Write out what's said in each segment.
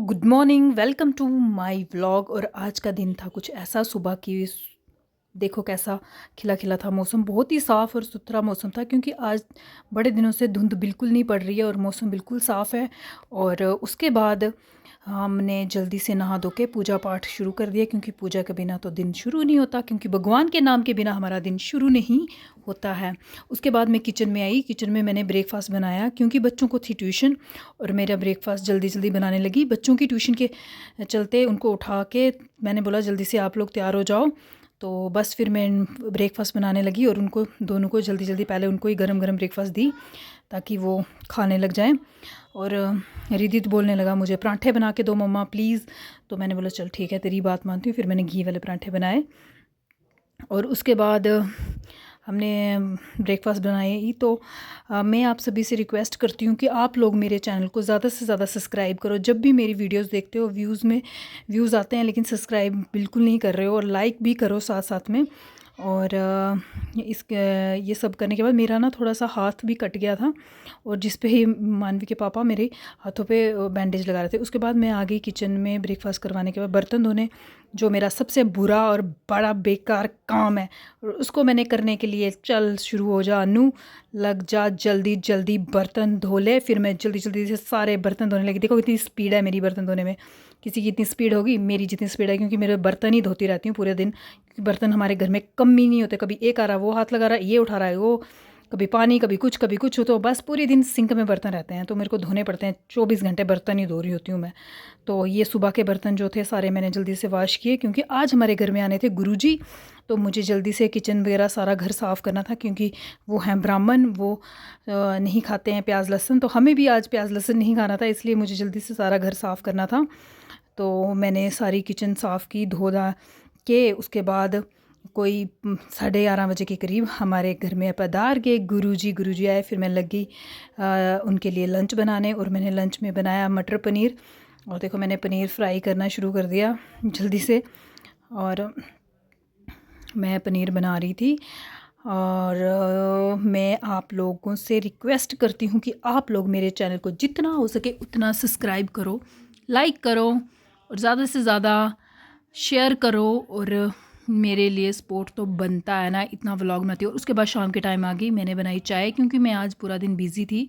Good morning, welcome to my vlog. और आज का दिन था कुछ ऐसा सुबह की। देखो कैसा खिला खिला था मौसम, बहुत ही साफ़ और सुथरा मौसम था क्योंकि आज बड़े दिनों से धुंध बिल्कुल नहीं पड़ रही है और मौसम बिल्कुल साफ़ है। और उसके बाद हमने जल्दी से नहा धो के पूजा पाठ शुरू कर दिया क्योंकि पूजा के बिना तो दिन शुरू नहीं होता, क्योंकि भगवान के नाम के बिना हमारा दिन शुरू नहीं होता है। उसके बाद मैं किचन में आई। किचन में मैंने ब्रेकफास्ट बनाया क्योंकि बच्चों को थी ट्यूशन और मेरा ब्रेकफास्ट जल्दी जल्दी बनाने लगी। बच्चों की ट्यूशन के चलते उनको उठा के मैंने बोला जल्दी से आप लोग तैयार हो जाओ। तो बस फिर मैं ब्रेकफास्ट बनाने लगी और उनको दोनों को जल्दी जल्दी पहले उनको ही गरम गरम ब्रेकफास्ट दी ताकि वो खाने लग जाएं। और रिदित बोलने लगा मुझे पराठे बना के दो मम्मा प्लीज़। तो मैंने बोला चल ठीक है तेरी बात मानती हूँ। फिर मैंने घी वाले पराठे बनाए और उसके बाद हमने ब्रेकफास्ट बनाए ही। तो मैं आप सभी से रिक्वेस्ट करती हूँ कि आप लोग मेरे चैनल को ज़्यादा से ज़्यादा सब्सक्राइब करो। जब भी मेरी वीडियोस देखते हो व्यूज़ आते हैं लेकिन सब्सक्राइब बिल्कुल नहीं कर रहे हो, और लाइक भी करो साथ साथ में। और ये सब करने के बाद मेरा ना थोड़ा सा हाथ भी कट गया था और जिस पे ही मानवी के पापा मेरे हाथों पे बैंडेज लगा रहे थे। उसके बाद मैं आ गई किचन में ब्रेकफास्ट करवाने के बाद बर्तन धोने, जो मेरा सबसे बुरा और बड़ा बेकार काम है। और उसको मैंने करने के लिए चल शुरू हो जा अनु, लग जा जल्दी जल्दी बर्तन धो ले। फिर मैं जल्दी जल्दी से सारे बर्तन धोने लगी। देखो कितनी स्पीड है मेरी बर्तन धोने में, किसी की इतनी स्पीड होगी, मेरी जितनी स्पीड है, क्योंकि मेरे बर्तन ही धोती रहती हूँ पूरे दिन। क्योंकि बर्तन हमारे घर में कम ही नहीं होते, कभी एक आ रहा वो हाथ लगा रहा है, ये उठा रहा है वो, कभी पानी कभी कुछ, तो बस पूरे दिन सिंक में बर्तन रहते हैं तो मेरे को धोने पड़ते हैं। 24 घंटे बर्तन ही धो रही होती हूँ मैं। तो ये सुबह के बर्तन जो थे सारे मैंने जल्दी से वॉश किए क्योंकि आज हमारे घर में आने थे गुरुजी। तो मुझे जल्दी से किचन वगैरह सारा घर साफ़ करना था क्योंकि वो हैं ब्राह्मण, वो नहीं खाते हैं प्याज लहसुन। तो हमें भी आज प्याज लहसुन नहीं खाना था, इसलिए मुझे जल्दी से सारा घर साफ़ करना था। तो मैंने सारी किचन साफ़ की, धो धा के उसके बाद कोई 11:30 बजे के करीब हमारे घर में पधार गए गुरुजी आए। फिर मैं लगी उनके लिए लंच बनाने और मैंने लंच में बनाया मटर पनीर। और देखो मैंने पनीर फ्राई करना शुरू कर दिया जल्दी से, और मैं पनीर बना रही थी। और मैं आप लोगों से रिक्वेस्ट करती हूँ कि आप लोग मेरे चैनल को जितना हो सके उतना सब्सक्राइब करो, लाइक करो और ज़्यादा से ज़्यादा शेयर करो। और मेरे लिए सपोर्ट तो बनता है ना, इतना व्लॉग बनाती हूँ। और उसके बाद शाम के टाइम आ गई, मैंने बनाई चाय क्योंकि मैं आज पूरा दिन बिज़ी थी,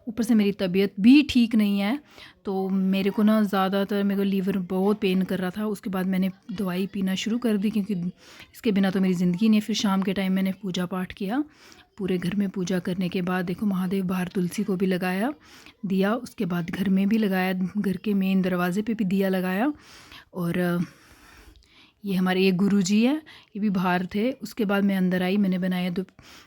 ऊपर से मेरी तबीयत भी ठीक नहीं है। तो मेरे को ना ज़्यादातर मेरे को लीवर बहुत पेन कर रहा था। उसके बाद मैंने दवाई पीना शुरू कर दी क्योंकि इसके बिना तो मेरी ज़िंदगी नहीं। फिर शाम के टाइम मैंने पूजा पाठ किया, पूरे घर में पूजा करने के बाद देखो महादेव बाहर तुलसी को भी लगाया दिया, उसके बाद घर में भी लगाया, घर के मेन दरवाजे पे भी दिया लगाया। और ये हमारे ये गुरुजी है, ये भी बाहर थे। उसके बाद मैं अंदर आई, मैंने बनाया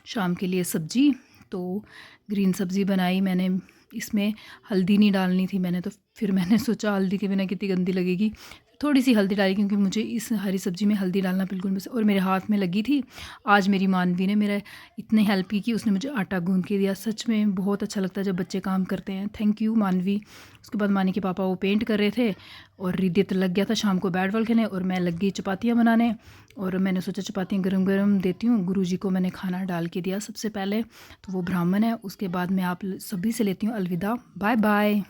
शाम के लिए सब्ज़ी। तो ग्रीन सब्ज़ी बनाई मैंने, इसमें हल्दी नहीं डालनी थी मैंने, तो फिर मैंने सोचा हल्दी के बिना कितनी गंदी लगेगी, थोड़ी सी हल्दी डाली क्योंकि मुझे इस हरी सब्ज़ी में हल्दी डालना बिल्कुल पसंद। और मेरे हाथ में लगी थी। आज मेरी मानवी ने मेरा इतनी हेल्प की कि उसने मुझे आटा गूंद के दिया। सच में बहुत अच्छा लगता है जब बच्चे काम करते हैं। थैंक यू मानवी। उसके बाद मानी के पापा वो पेंट कर रहे थे और रिदित लग गया था शाम को बैट बॉल खेलने, और मैं लग गई चपातियाँ बनाने। और मैंने सोचा चपातियाँ गरम गरम देती हूँ। गुरुजी को मैंने खाना डाल के दिया सबसे पहले, तो वो ब्राह्मण है। उसके बाद मैं आप सभी से लेती हूँ अलविदा, बाय बाय।